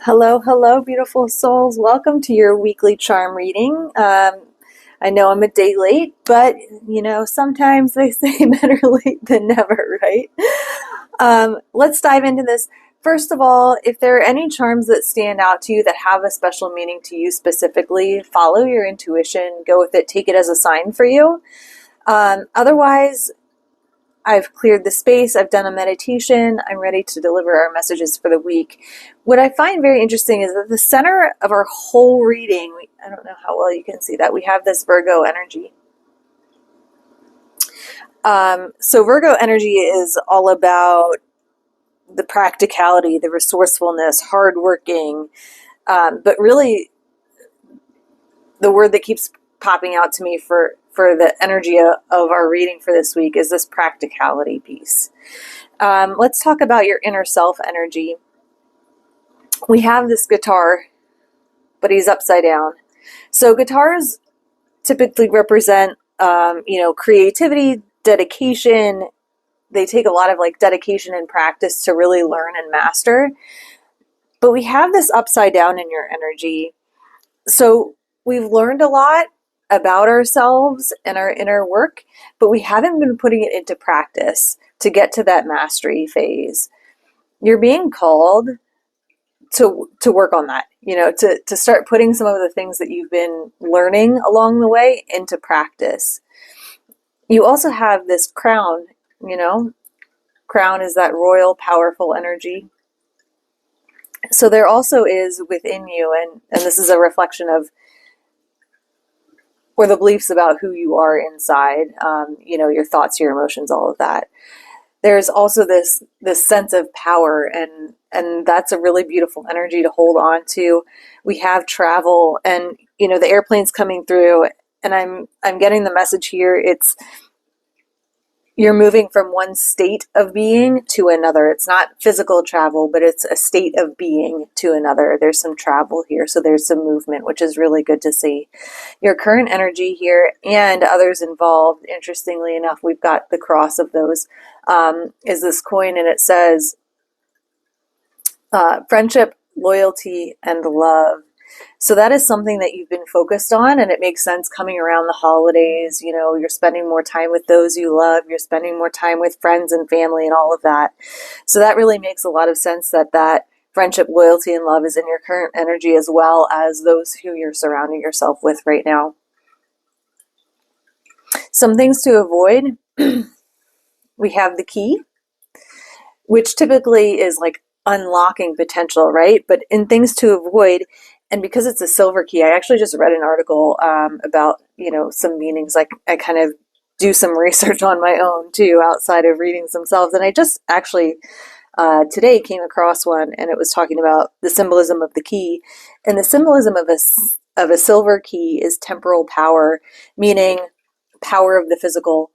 Hello, hello, beautiful souls. Welcome to your weekly charm reading. I know I'm a day late, but sometimes they say better late than never, right? Let's dive into this. First of all, if there are any charms that stand out to you that have a special meaning to you specifically, follow your intuition, go with it, take it as a sign for you. Otherwise, I've cleared the space, I've done a meditation, I'm ready to deliver our messages for the week. What I find very interesting is that the center of our whole reading, I don't know how well you can see that, we have this Virgo energy. So Virgo energy is all about the practicality, the resourcefulness, hardworking, but really the word that keeps popping out to me for the energy of our reading for this week is this practicality piece. Let's talk about your inner self energy. We have this guitar, but he's upside down. So guitars typically represent, creativity, dedication. They take a lot of dedication and practice to really learn and master. But we have this upside down in your energy. So we've learned a lot about ourselves and our inner work, but we haven't been putting it into practice to get to that mastery phase. You're being called to work on that, to start putting some of the things that you've been learning along the way into practice. You also have this crown, crown is that royal, powerful energy. So there also is within you, and this is a reflection of or the beliefs about who you are inside, your thoughts, your emotions, all of that. There's also this sense of power, and that's a really beautiful energy to hold on to. We have travel, and the airplane's coming through, and I'm getting the message here. It's you're moving from one state of being to another. It's not physical travel, but it's a state of being to another. There's some travel here, so there's some movement, which is really good to see. Your current energy here and others involved, interestingly enough, we've got the cross of those, is this coin, and it says friendship, loyalty, and love. So that is something that you've been focused on, and it makes sense coming around the holidays. You're spending more time with those you love, you're spending more time with friends and family and all of that. So that really makes a lot of sense that friendship, loyalty, and love is in your current energy, as well as those who you're surrounding yourself with right now. Some things to avoid. We have the key, which typically is like unlocking potential, right? But in things to avoid, and because it's a silver key, I actually just read an article about, some meanings. I kind of do some research on my own too, outside of readings themselves. And I just actually today came across one, and it was talking about the symbolism of the key. And the symbolism of a silver key is temporal power, meaning power of the physical.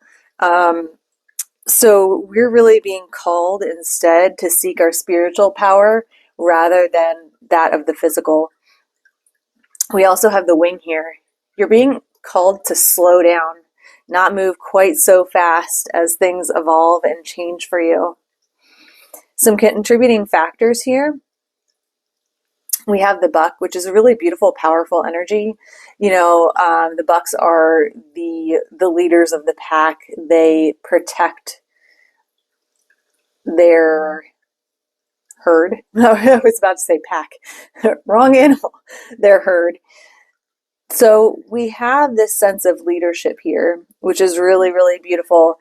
So we're really being called instead to seek our spiritual power rather than that of the physical. We also have the wing here. You're being called to slow down, not move quite so fast as things evolve and change for you. Some contributing factors here. We have the buck, which is a really beautiful, powerful energy. The bucks are the leaders of the pack. They protect their herd. I was about to say pack. Wrong animal. Their herd. So we have this sense of leadership here, which is really, really beautiful.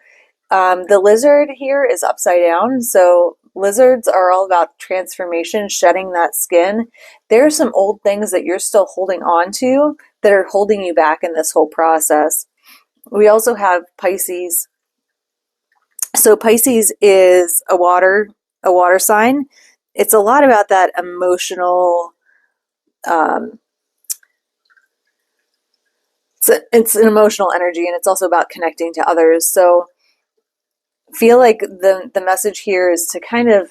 The lizard here is upside down. So lizards are all about transformation, shedding that skin. There are some old things that you're still holding on to that are holding you back in this whole process. We also have Pisces. So Pisces is a water sign. It's a lot about that emotional, it's an emotional energy, and it's also about connecting to others. So feel like the message here is to kind of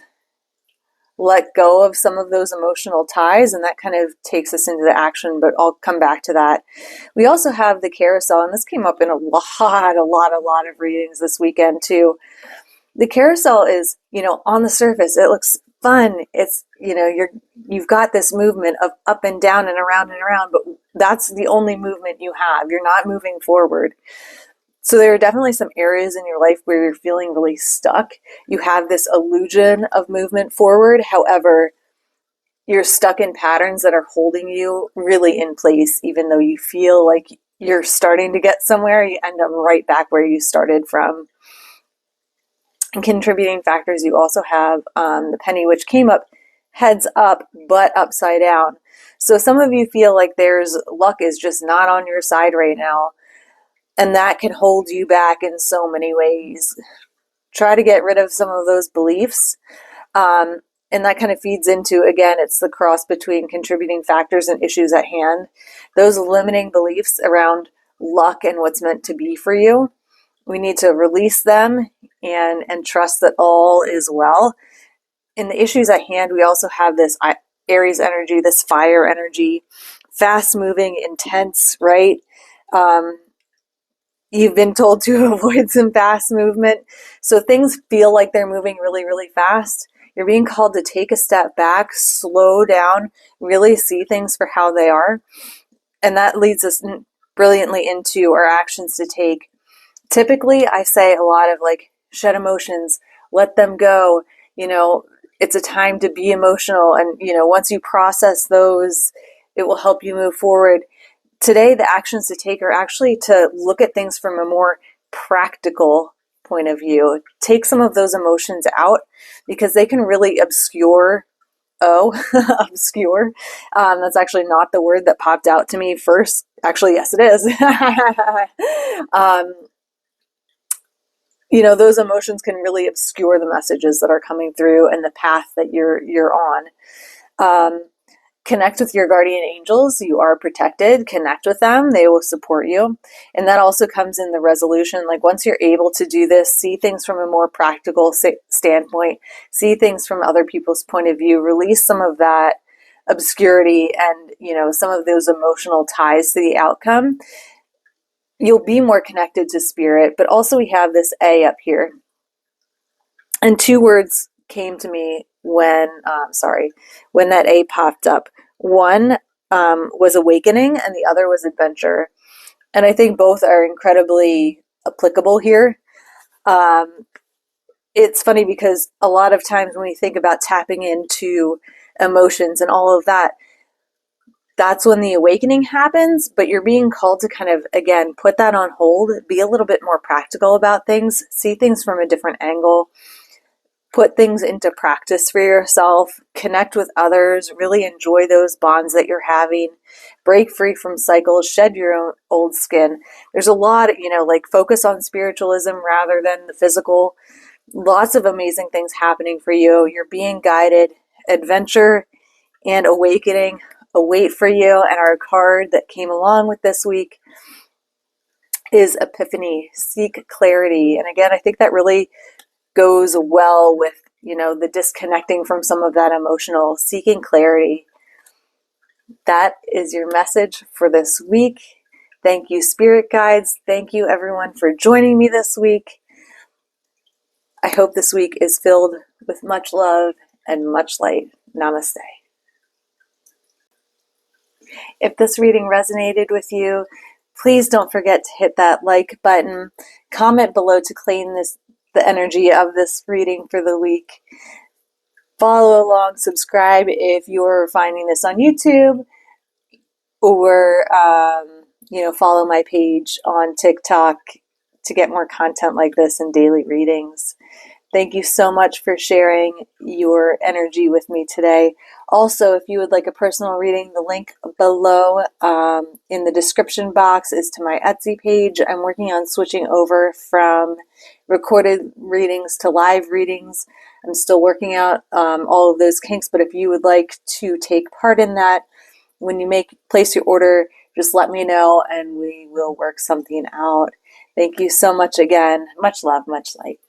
let go of some of those emotional ties, and that kind of takes us into the action, but I'll come back to that. We also have the carousel, and this came up in a lot of readings this weekend too. The carousel is, on the surface, it looks fun. It's, you've got this movement of up and down and around, but that's the only movement you have. You're not moving forward. So there are definitely some areas in your life where you're feeling really stuck. You have this illusion of movement forward. However, you're stuck in patterns that are holding you really in place. Even though you feel like you're starting to get somewhere, you end up right back where you started from. And contributing factors, you also have the penny, which came up heads up but upside down. So some of you feel like there's luck is just not on your side right now, and that can hold you back in so many ways. Try to get rid of some of those beliefs. And that kind of feeds into, again, it's the cross between contributing factors and issues at hand. Those limiting beliefs around luck and what's meant to be for you, we need to release them and trust that all is well. In the issues at hand, we also have this Aries energy, this fire energy, fast moving, intense, right? You've been told to avoid some fast movement. So things feel like they're moving really, really fast. You're being called to take a step back, slow down, really see things for how they are. And that leads us brilliantly into our actions to take. Typically, I say a lot of like, shed emotions, let them go. It's a time to be emotional. And, once you process those, it will help you move forward. Today, the actions to take are actually to look at things from a more practical point of view. Take some of those emotions out because they can really obscure. Obscure. That's actually not the word that popped out to me first. Actually, yes, it is. Those emotions can really obscure the messages that are coming through and the path that you're on. Connect with your guardian angels. You are protected. Connect with them. They will support you. And that also comes in the resolution. Like once you're able to do this, see things from a more practical standpoint, see things from other people's point of view, release some of that obscurity and, some of those emotional ties to the outcome. You'll be more connected to spirit, but also we have this A up here. And two words came to me when that A popped up. One was awakening and the other was adventure. And I think both are incredibly applicable here. It's funny because a lot of times when we think about tapping into emotions and all of that, that's when the awakening happens, but you're being called to kind of, again, put that on hold, be a little bit more practical about things, see things from a different angle, put things into practice for yourself, connect with others, really enjoy those bonds that you're having, break free from cycles, shed your own old skin. There's a lot, like focus on spiritualism rather than the physical. Lots of amazing things happening for you. You're being guided. Adventure and awakening await for you. And our card that came along with this week is Epiphany, seek clarity. And again, I think that really goes well with, the disconnecting from some of that emotional, seeking clarity. That is your message for this week. Thank you, spirit guides. Thank you, everyone, for joining me this week. I hope this week is filled with much love and much light. Namaste. If this reading resonated with you, please don't forget to hit that like button. Comment below to claim the energy of this reading for the week. Follow along, subscribe if you're finding this on YouTube, or follow my page on TikTok to get more content like this and daily readings. Thank you so much for sharing your energy with me today. Also, if you would like a personal reading, the link below in the description box is to my Etsy page. I'm working on switching over from recorded readings to live readings. I'm still working out all of those kinks, but if you would like to take part in that, when you place your order, just let me know and we will work something out. Thank you so much again. Much love, much light.